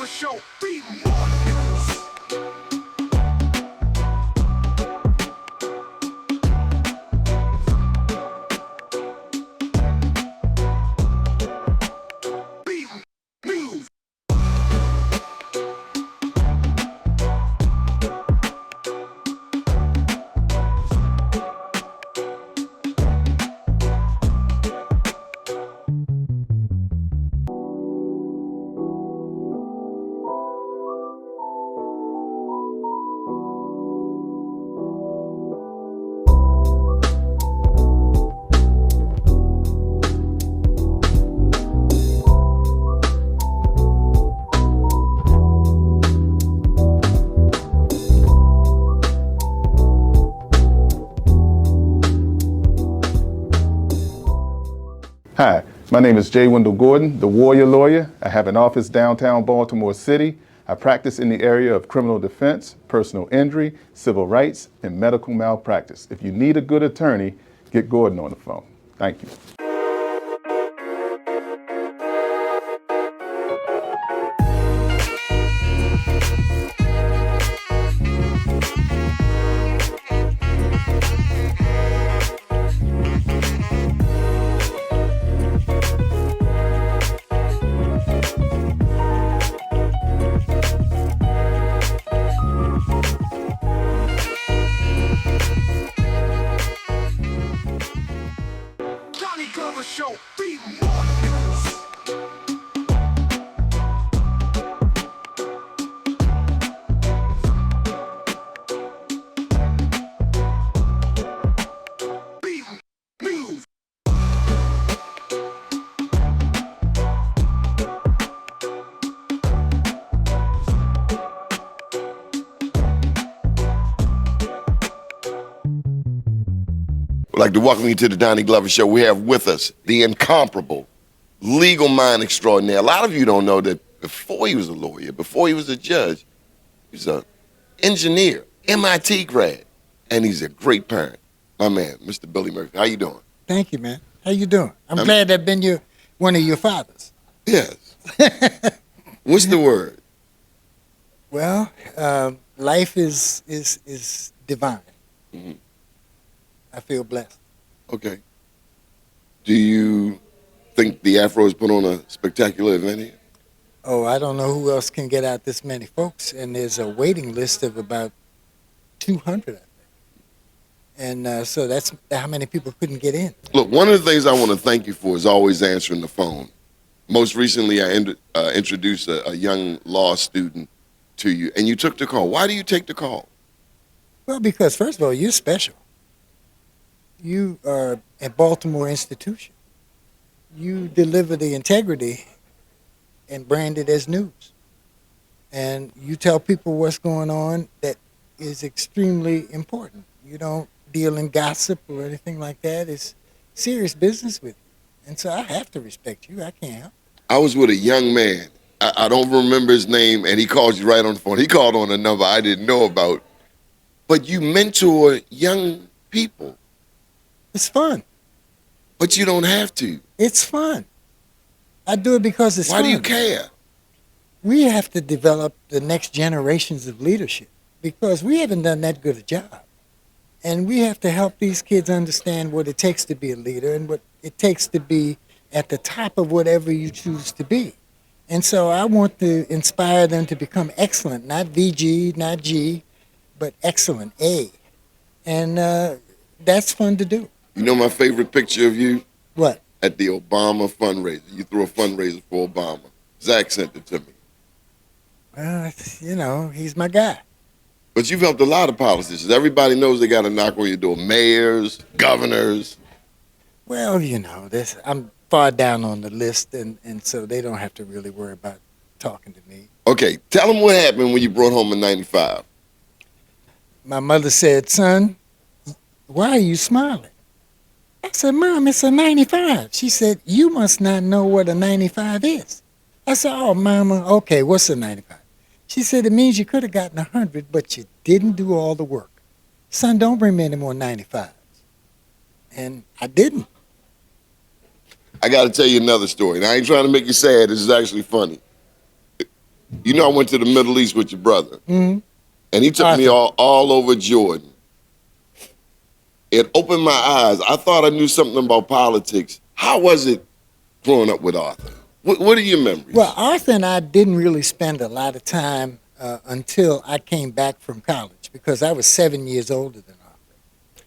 Glover Show, BMoreNews. BMoreNews. Hi, my name is J. Wendell Gordon, the Warrior Lawyer. I have an office downtown Baltimore City. I practice in the area of criminal defense, personal injury, civil rights, and medical malpractice. If you need a good attorney, get Gordon on the phone. Thank you. Doni Glover Show, BMoreNews. BMoreNews. I'd like to welcome you to the Doni Glover Show. We have with us the incomparable legal mind extraordinaire. A lot of you don't know that before he was a lawyer, before he was a judge, he was an engineer, MIT grad, and he's a great parent. My man, Mr. Billy Murphy. How you doing? Thank you, man. How you doing? I'm glad I've been one of your fathers. Yes. What's the word? Well, life is divine. Mm-hmm. I feel blessed. Okay. Do you think the Afro has put on a spectacular event here? Oh, I don't know who else can get out this many folks, and there's a waiting list of about 200, I think. And so that's how many people couldn't get in. Look, one of the things I want to thank you for is always answering the phone. Most recently, I introduced a young law student to you, and you took the call. Why do you take the call? Well, because first of all, you're special. You are a Baltimore institution. You deliver the integrity and brand it as news. And you tell people what's going on that is extremely important. You don't deal in gossip or anything like that. It's serious business with you. And so I have to respect you. I can't help it. I was with a young man. I don't remember his name, and he called you right on the phone. He called on a number I didn't know about. But you mentor young people. It's fun. But you don't have to. It's fun. I do it because it's fun. Why do you care? We have to develop the next generations of leadership because we haven't done that good a job. And we have to help these kids understand what it takes to be a leader and what it takes to be at the top of whatever you choose to be. And so I want to inspire them to become excellent, not VG, not G, but excellent, A. And that's fun to do. You know my favorite picture of you? What? At the Obama fundraiser. You threw a fundraiser for Obama. Zach sent it to me. Well, you know, he's my guy. But you've helped a lot of politicians. Everybody knows they got a knock on your door. Mayors, governors. Well, you know, I'm far down on the list, and so they don't have to really worry about talking to me. Okay, tell them what happened when you brought home a 95. My mother said, son, why are you smiling? I said, Mom, it's a 95. She said, you must not know what a 95 is. I said, oh, Mama, okay, what's a 95? She said, it means you could have gotten 100, but you didn't do all the work. Son, don't bring me any more 95s. And I didn't. I got to tell you another story. And I ain't trying to make you sad. This is actually funny. You know, I went to the Middle East with your brother, Mm-hmm. and he took me Arthur. all over Jordan. It opened my eyes. I thought I knew something about politics. How was it growing up with Arthur? What are your memories? Well, Arthur and I didn't really spend a lot of time until I came back from college because I was 7 years older than Arthur.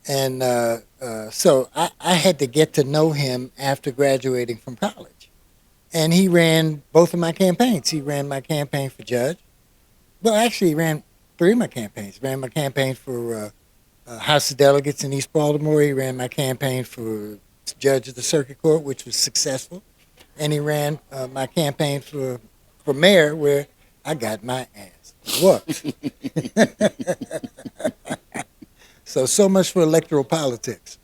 And so I had to get to know him after graduating from college. And he ran both of my campaigns. He ran my campaign for judge. Well, actually, he ran three of my campaigns. He ran my campaign for House of Delegates in East Baltimore. He ran my campaign for judge of the circuit court, which was successful. And he ran my campaign for mayor, where I got my ass whooped. So much for electoral politics.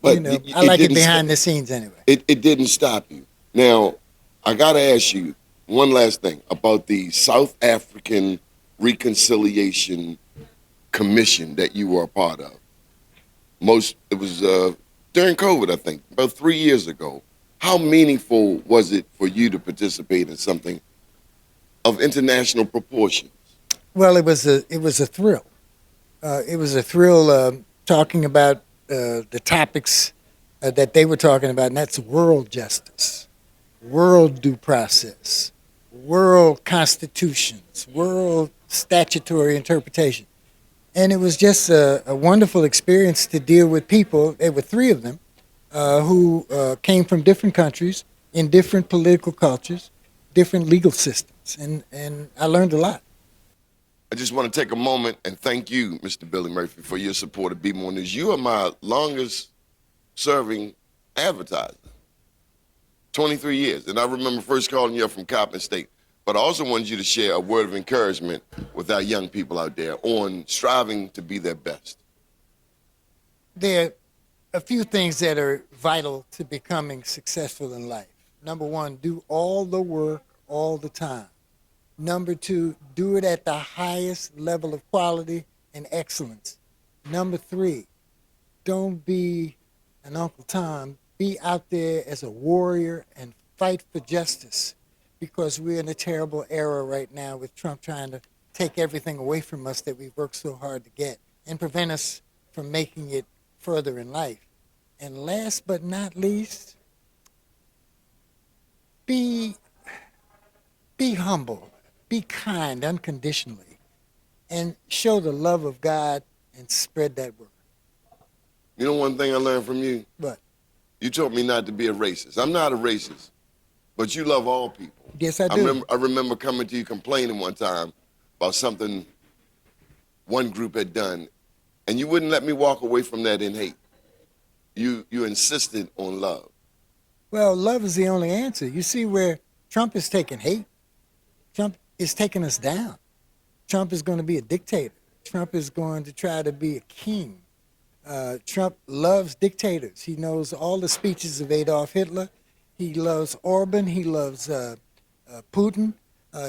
But You know, I like it behind the scenes anyway. It didn't stop you. Now, I got to ask you one last thing about the South African Reconciliation Commission that you were a part of. It was during COVID, I think, about 3 years ago. How meaningful was it for you to participate in something of international proportions? Well, it was a thrill. It was a thrill talking about the topics that they were talking about, and that's world justice, world due process, world constitutions, world statutory interpretation. And it was just a wonderful experience to deal with people. There were three of them who came from different countries, in different political cultures, different legal systems. And I learned a lot. I just want to take a moment and thank you, Mr. Billy Murphy, for your support of BMoreNews. You are my longest serving advertiser, 23 years. And I remember first calling you up from Coppin State. But I also wanted you to share a word of encouragement with our young people out there on striving to be their best. There are a few things that are vital to becoming successful in life. Number one, do all the work all the time. Number two, do it at the highest level of quality and excellence. Number three, don't be an Uncle Tom. Be out there as a warrior and fight for justice, because we're in a terrible era right now with Trump trying to take everything away from us that we've worked so hard to get and prevent us from making it further in life. And last but not least, be humble, be kind unconditionally, and show the love of God and spread that word. You know one thing I learned from you? But You taught me not to be a racist. I'm not a racist, but you love all people. yes, I do. I remember coming to you complaining one time about something one group had done, and you wouldn't let me walk away from that in hate. You insisted on love. Well, love is the only answer. You see where Trump is taking hate. Trump is taking us down. Trump is going to be a dictator. Trump is going to try to be a king. Trump loves dictators. He knows all the speeches of Adolf Hitler. He loves Orban. He loves Putin.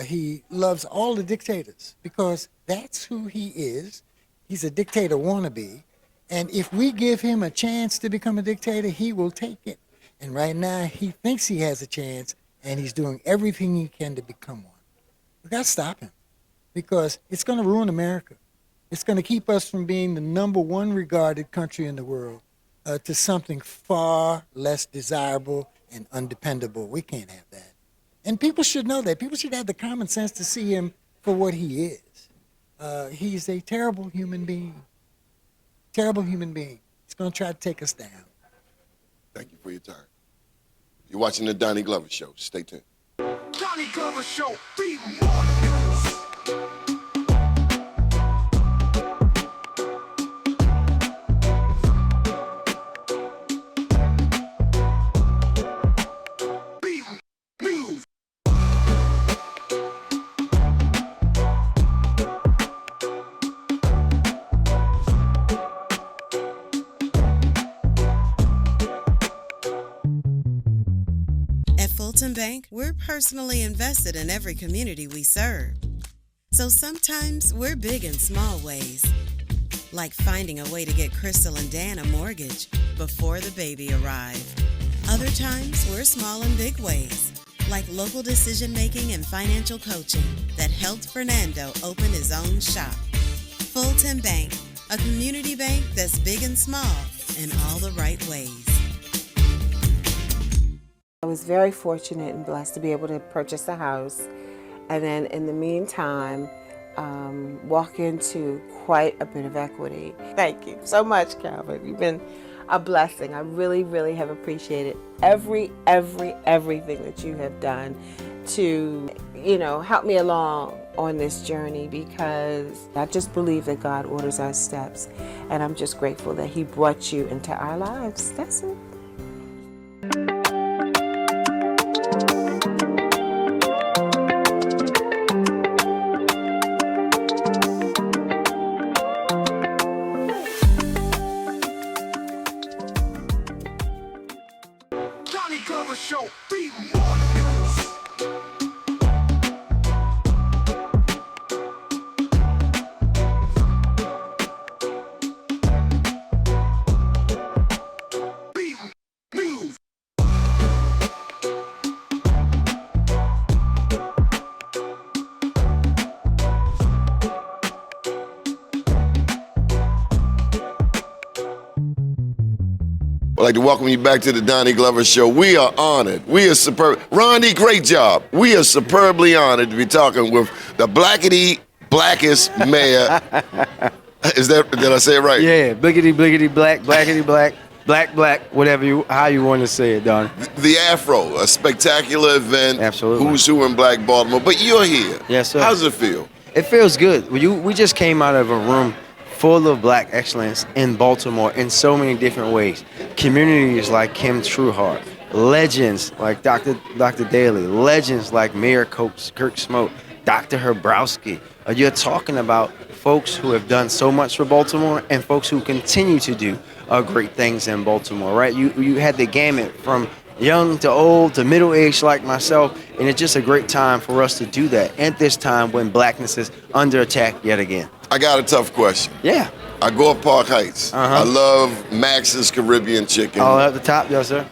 He loves all the dictators because that's who he is. He's a dictator wannabe. And if we give him a chance to become a dictator, he will take it. And right now, he thinks he has a chance, and he's doing everything he can to become one. We got to stop him because it's going to ruin America. It's going to keep us from being the number one regarded country in the world to something far less desirable and undependable. We can't have that. And people should know that. People should have the common sense to see him for what he is. He's a terrible human being. Terrible human being. He's going to try to take us down. Thank you for your time. You're watching the Donnie Glover Show. Stay tuned. Donnie Glover Show, BMoreNews. BMoreNews. At Fulton Bank, we're personally invested in every community we serve. So sometimes we're big in small ways, like finding a way to get Crystal and Dan a mortgage before the baby arrived. Other times we're small in big ways, like local decision making and financial coaching that helped Fernando open his own shop. Fulton Bank, a community bank that's big and small in all the right ways. I was very fortunate and blessed to be able to purchase a house, and then in the meantime, walk into quite a bit of equity. Thank you so much, Calvin. You've been a blessing. I really, really have appreciated everything that you have done to, help me along on this journey, because I just believe that God orders our steps, and I'm just grateful that He brought you into our lives. That's it. Donnie Glover Show, BMoreNews. BMoreNews. I'd like to welcome you back to the Donnie Glover Show. We are honored. We are superb. Ronnie, great job. We are superbly honored to be talking with the blackest mayor. Did I say it right? Yeah, bliggity black, blackity black, how you want to say it, Don. The Afro, a spectacular event. Absolutely. Who's who in Black Baltimore. But you're here. Yes, sir. How does it feel? It feels good. We just came out of a room full of black excellence in Baltimore in so many different ways. Communities like Kim Trueheart, legends like Dr. Daly, legends like Mayor Kirk Smoke, Dr. Herbrowski. You're talking about folks who have done so much for Baltimore and folks who continue to do great things in Baltimore, right? You had the gamut from young to old to middle-aged like myself, and it's just a great time for us to do that at this time when blackness is under attack yet again. I got a tough question. Yeah. I go up Park Heights. I love Max's Caribbean Chicken. All at the top, yes, sir.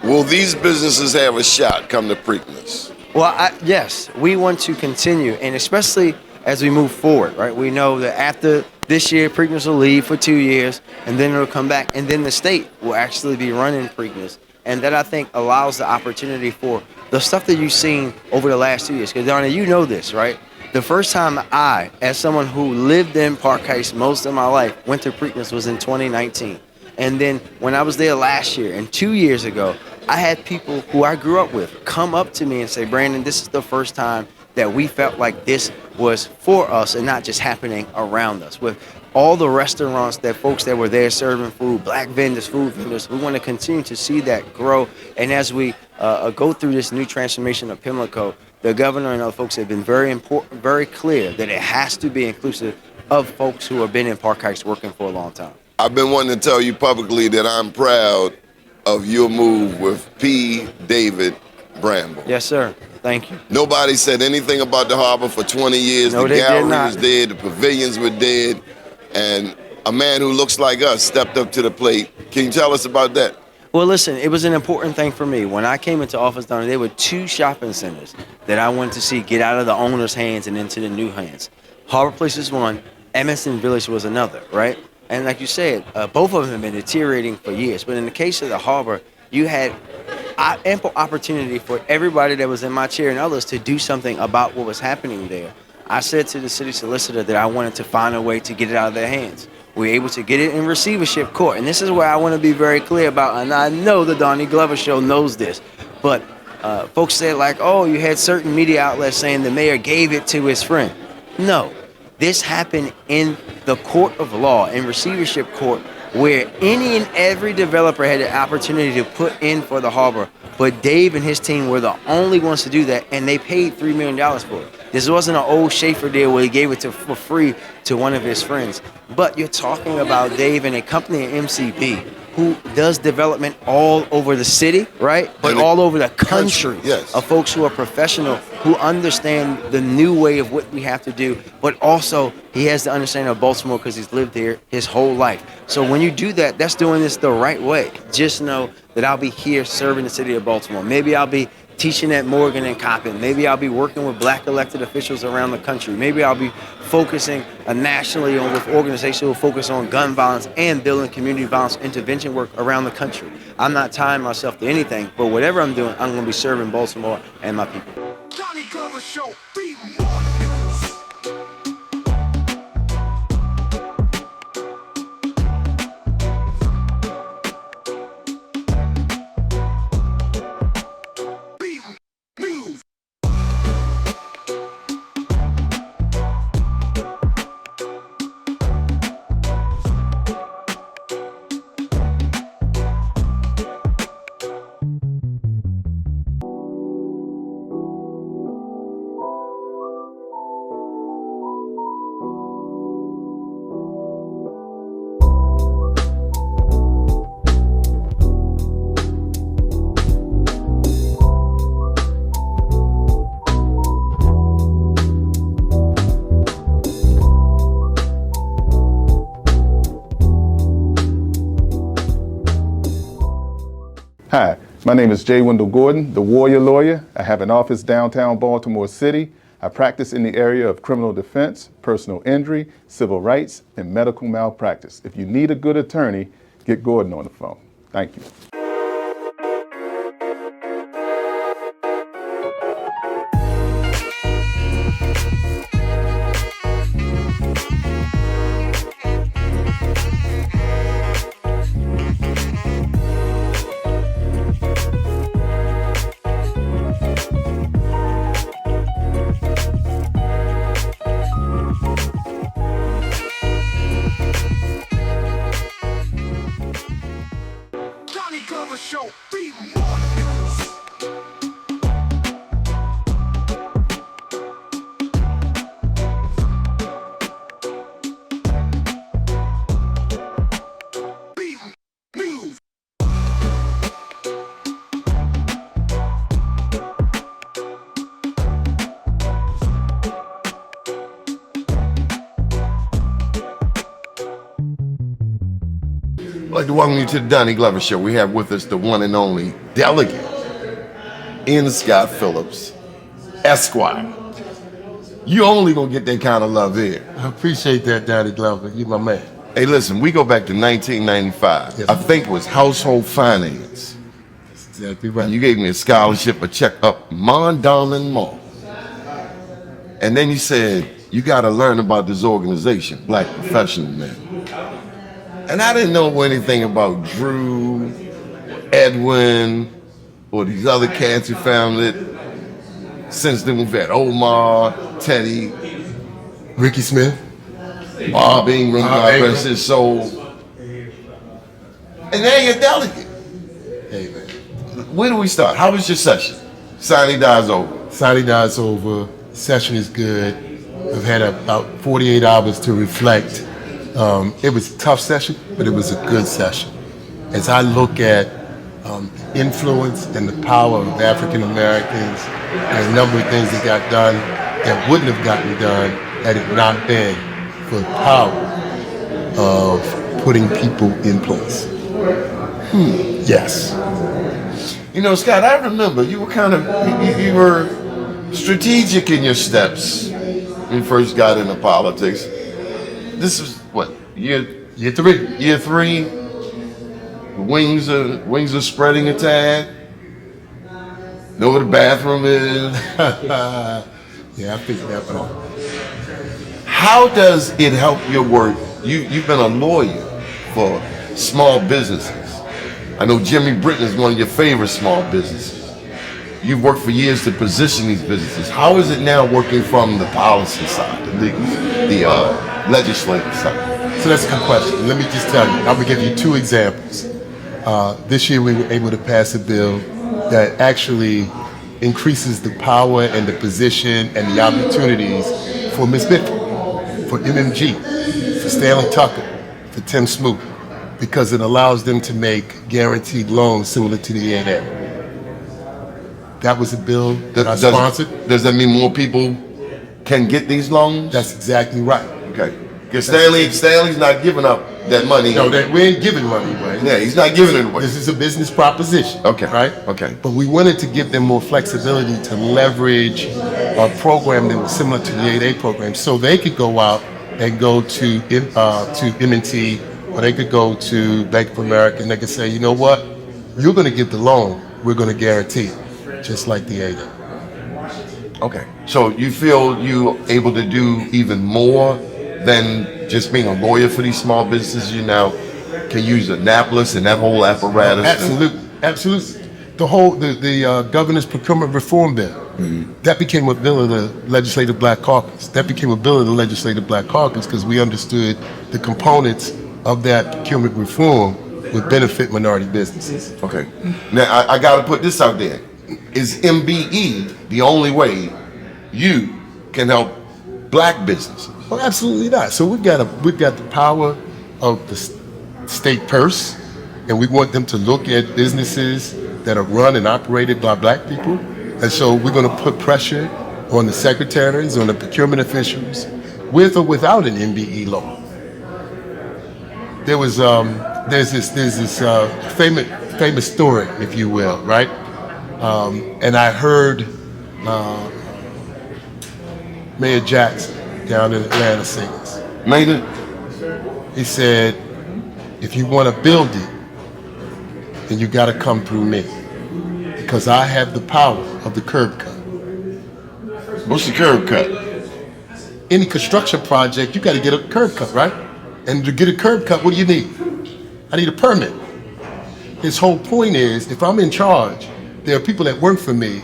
Will these businesses have a shot come to Preakness? Well, yes, we want to continue, and especially as we move forward, right? We know that after this year, Preakness will leave for 2 years, and then it'll come back, and then the state will actually be running Preakness. And that, I think, allows the opportunity for the stuff that you've seen over the last 2 years. Because, Donna, you know this, right? The first time I, as someone who lived in Park Heights most of my life, went to Preakness was in 2019. And then when I was there last year and 2 years ago, I had people who I grew up with come up to me and say, Brandon, this is the first time that we felt like this was for us and not just happening around us. With all the restaurants that folks that were there serving food, black vendors, food vendors, we want to continue to see that grow. And as we go through this new transformation of Pimlico, the governor and other folks have been very clear that it has to be inclusive of folks who have been in Park Heights working for a long time. I've been wanting to tell you publicly that I'm proud of your move with P. David Bramble. Yes, sir. Thank you. Nobody said anything about the harbor for 20 years. No, the they did gallery not. was dead, the pavilions were dead, and a man who looks like us stepped up to the plate. Can you tell us about that? Well, listen, it was an important thing for me. When I came into office, Donna, there were 2 shopping centers that I wanted to see get out of the owner's hands and into the new hands. Harbor Place was one, Emerson Village was another, right? And like you said, both of them have been deteriorating for years. But in the case of the harbor, you had ample opportunity for everybody that was in my chair and others to do something about what was happening there. I said to the city solicitor that I wanted to find a way to get it out of their hands. We were able to get it in receivership court. And this is where I want to be very clear about, and I know the Donnie Glover Show knows this, but folks said like, oh, you had certain media outlets saying the mayor gave it to his friend. No, this happened in the court of law, in receivership court, where any and every developer had the opportunity to put in for the harbor. But Dave and his team were the only ones to do that, and they paid $3 million for it. This wasn't an old Schaefer deal where he gave it for free to one of his friends. But you're talking about Dave and a company, MCB, who does development all over the city, right? But all over the country. Yes. Of folks who are professional, who understand the new way of what we have to do. But also, he has the understanding of Baltimore because he's lived here his whole life. So when you do that, that's doing this the right way. Just know that I'll be here serving the city of Baltimore. Maybe I'll be teaching at Morgan and Coppin. Maybe I'll be working with black elected officials around the country. Maybe I'll be focusing nationally on with organizations who will focus on gun violence and building community violence intervention work around the country. I'm not tying myself to anything, but whatever I'm doing, I'm going to be serving Baltimore and my people. Donnie Glover Show, BMoreNews. BMoreNews. Hi, my name is J. Wendell Gordon, the Warrior Lawyer. I have an office downtown Baltimore City. I practice in the area of criminal defense, personal injury, civil rights, and medical malpractice. If you need a good attorney, get Gordon on the phone. Thank you. Donnie Glover Show, BMoreNews. BMoreNews. I'd like to welcome you to the Donnie Glover Show. We have with us the one and only delegate, N. Scott Phillips, Esquire. You only gonna get that kind of love here. I appreciate that, Donnie Glover. You my man. Hey, listen, we go back to 1995. Yes. I think it was household finance. That's exactly right. And you gave me a scholarship, a check up Mondawmin Mall. And then you said, you gotta learn about this organization, Black Professional Men. And I didn't know anything about Drew, Edwin, or these other cats you found it. Since then we've had Omar, Teddy, Ricky Smith. Bob Ingram, God rest his soul. And now you're a delegate. Hey, man. Where do we start? How was your session? Signing dies over. Signing dies over. Session is good. I've had about 48 hours to reflect. It was a tough session, but it was a good session. As I look at influence and the power of African Americans and a number of things that got done that wouldn't have gotten done had it not been for the power of putting people in place. Yes. You know, Scott, I remember you were kind of, you were strategic in your steps when you first got into politics. This was what, year three? Year three. Wings are spreading a tad. Know where the bathroom is. Yeah, I figured that one out. How does it help your work? You've been a lawyer for small businesses. I know Jimmy Britton is one of your favorite small businesses. You've worked for years to position these businesses. How is it now working from the policy side, the legislative side? So that's a good question. Let me just tell you, I'm gonna give you two examples. This year we were able to pass a bill that actually increases the power and the position and the opportunities for Ms. Bickford, for MMG, for Stanley Tucker, for Tim Smoot, because it allows them to make guaranteed loans similar to the A&M. That was a bill that I sponsored. Does that mean more people can get these loans? That's exactly right. Okay. Because Stanley's not giving up that money. No, we ain't giving money away. Yeah, he's not giving it away. This is a business proposition. Okay. Right? Okay. But we wanted to give them more flexibility to leverage a program that was similar to the 8A program, so they could go out and go to M&T, or they could go to Bank of America, and they could say, you know what, you're going to give the loan, we're going to guarantee it, just like the 8A. Okay. So you feel you able to do even more than just being a lawyer for these small businesses? You now can use Annapolis and that whole apparatus. Absolutely. The governor's procurement reform bill, that became a bill of the Legislative Black Caucus. That became a bill of the Legislative Black Caucus because we understood the components of that procurement reform would benefit minority businesses. Okay. Now I got to put this out there. Is MBE the only way you can help black businesses? Well, absolutely not. So we've got the power of the state purse, and we want them to look at businesses that are run and operated by black people. And so we're going to put pressure on the secretaries, on the procurement officials, with or without an MBE law. There's this famous story, if you will, right? And I heard Mayor Jackson down in Atlanta say this. Mayor? He said, if you want to build it, then you got to come through me, because I have the power of the curb cut. What's the curb cut? Any construction project, you got to get a curb cut, right? And to get a curb cut, what do you need? I need a permit. His whole point is, if I'm in charge, there are people that work for me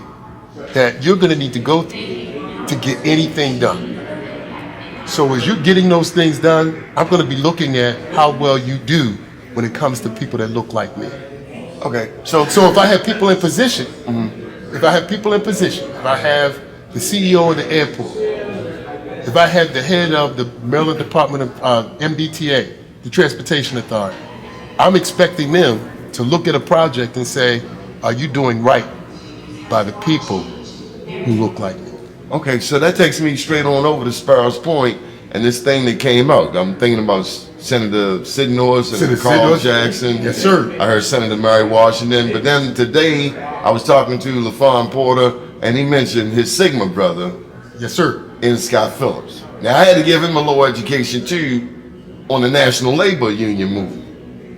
that you're going to need to go through to get anything done. So as you're getting those things done, I'm going to be looking at how well you do when it comes to people that look like me. Okay. So if I have people in position, if I have the CEO of the airport, if I have the head of the Maryland Department of MBTA, the Transportation Authority, I'm expecting them to look at a project and say, are you doing right by the people who look like me? Okay, so that takes me straight on over to Sparrows Point and this thing that came out. I'm thinking about Senator Sid Norris and Carl Jackson. Yes, sir. I heard Senator Mary Washington. But then today, I was talking to LaFawn Porter, and he mentioned his Sigma brother. Yes, sir. In Scott Phillips. Now, I had to give him a little education, too, on the National Labor Union movement.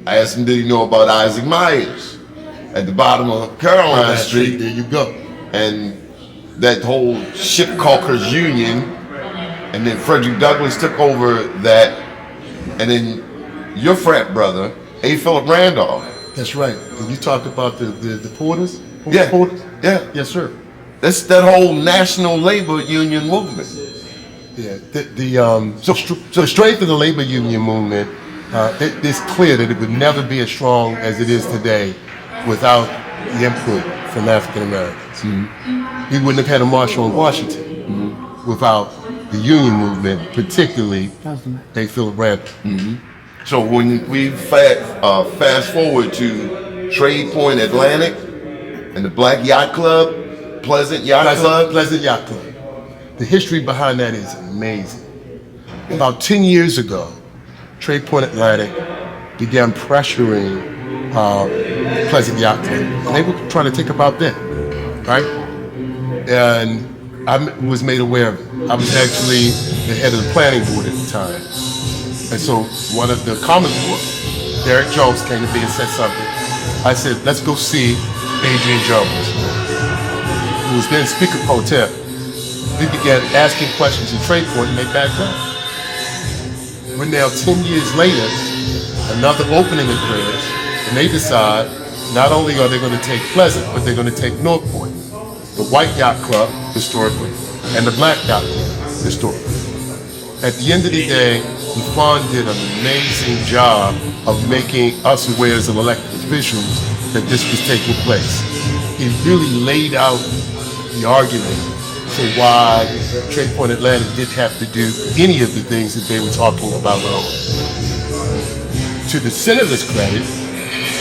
I asked him, did he know about Isaac Myers at the bottom of Caroline Street? There you go. And that whole ship caulkers union, and then Frederick Douglass took over that, and then your frat brother, A. Philip Randolph. That's right. And you talked about the porters? Yeah. Porters? Yeah. Yes, sir. That's that whole National Labor Union movement. Yeah. The strength of the labor union movement, it's clear that it would never be as strong as it is today without the input from African Americans. Mm-hmm. We wouldn't have had a march on Washington without the union movement, particularly A. Philip Randolph. Mm-hmm. So when we fast forward to Trade Point Atlantic and the Black Yacht Club, Pleasant Yacht Club. The history behind that is amazing. About 10 years ago, Trade Point Atlantic began pressuring Pleasant Yacht Club. And they were trying to take about that, right? And I was made aware of it. I was actually the head of the planning board at the time. And so one of the Commodore, Derek Jones, came to me and said something. I said, let's go see Adrian Jones, who was then Speaker Pro Tem. We began asking questions in Trade Point, and they backed up. We're now 10 years later, another opening occurs, and they decide not only are they going to take Pleasant, but they're going to take North Point, the White Yacht Club, historically, and the Black Yacht Club, historically. At the end of the day, LaFawn did an amazing job of making us aware as elected officials that this was taking place. He really laid out the argument for why Trade Point Atlantic didn't have to do any of the things that they were talking about earlier. To the senators' credit,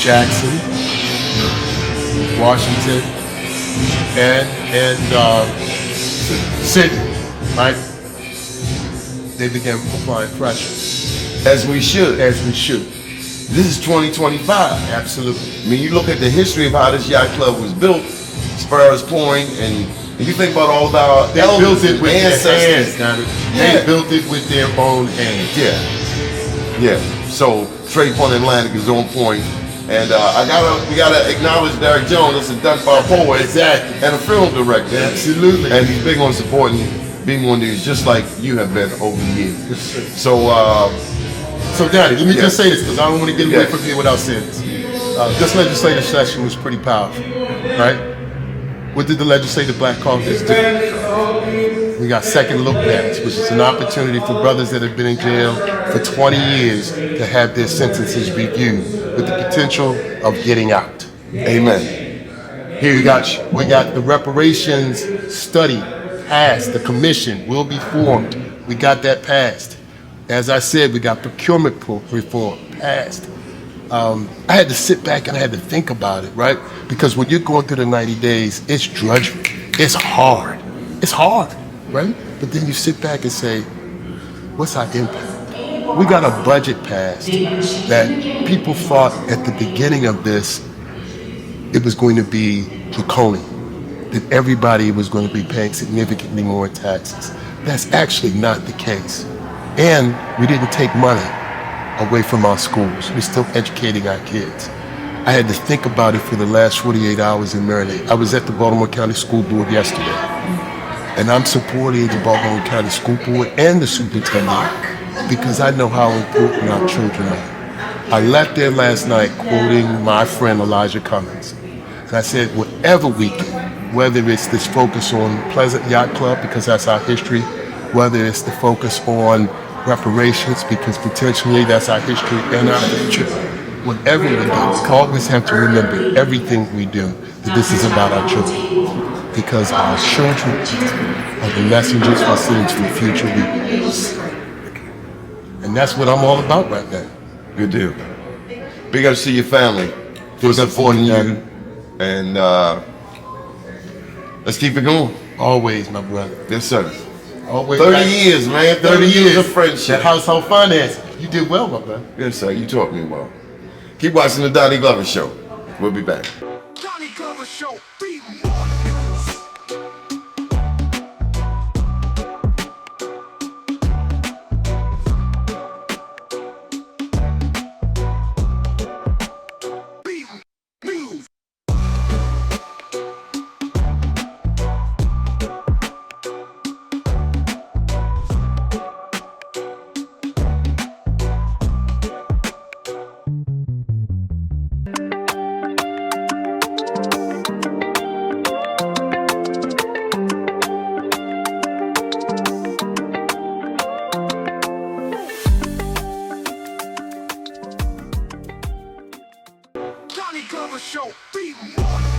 Jackson, Washington, and Sidney, right? they began applying pressure. As we should. As we should. This is 2025. Absolutely. I mean, you look at the history of how this yacht club was built, Sparrows Point, and you think about all of our They elders built it and with their hands, ancestors. got it? Yeah. They built it with their own hands. Yeah. So Trade Point Atlantic is on point. And we gotta acknowledge Derek Jones. This is done by a poet Exactly. and a film director. Absolutely. And he's big on supporting BMoreNews, just like you have been over the years. Yes, sir. So, So, Daddy, let me Yes. just say this because I don't want to get away Yes. from here without saying this. This legislative session was pretty powerful, right? What did the Legislative Black Caucus do? We got second look backs, which is an opportunity for brothers that have been in jail for 20 years to have their sentences reviewed with the potential of getting out. amen. Here we got the reparations study passed. The commission will be formed. We got that passed. As I said, we got procurement reform passed. I had to sit back and I had to think about it, right? Because when you're going through the 90 days, it's drudgery. It's hard. It's hard, right? But then you sit back and say, what's our impact? We got a budget passed that people thought at the beginning of this, it was going to be draconian, that everybody was going to be paying significantly more taxes. That's actually not the case. And we didn't take money away from our schools. We're still educating our kids. I had to think about it for the last 48 hours and marinate. I was at the Baltimore County School Board yesterday, and I'm supporting the Baltimore County School Board and the superintendent because I know how important our children are. I left there last night quoting my friend Elijah Cummings. And I said, whatever we can, whether it's this focus on Pleasant Yacht Club, because that's our history, whether it's the focus on reparations, because potentially that's our history and our future, whatever we do, always have to remember everything we do, that this is about our children. Because our children are the messengers for sins for future leaders. And that's what I'm all about right now. Good deal. Big up to your family for Big up to supporting you, you. And let's keep it going. Always, my brother. Yes, sir. Always. 30 years, man. 30 years of friendship. That household finance. You did well, my brother. Yes, sir. You taught me well. Keep watching the Donnie Glover Show. We'll be back. Donnie Glover Show, BMoreNews. BMoreNews. Donnie Glover Show, BMoreNews.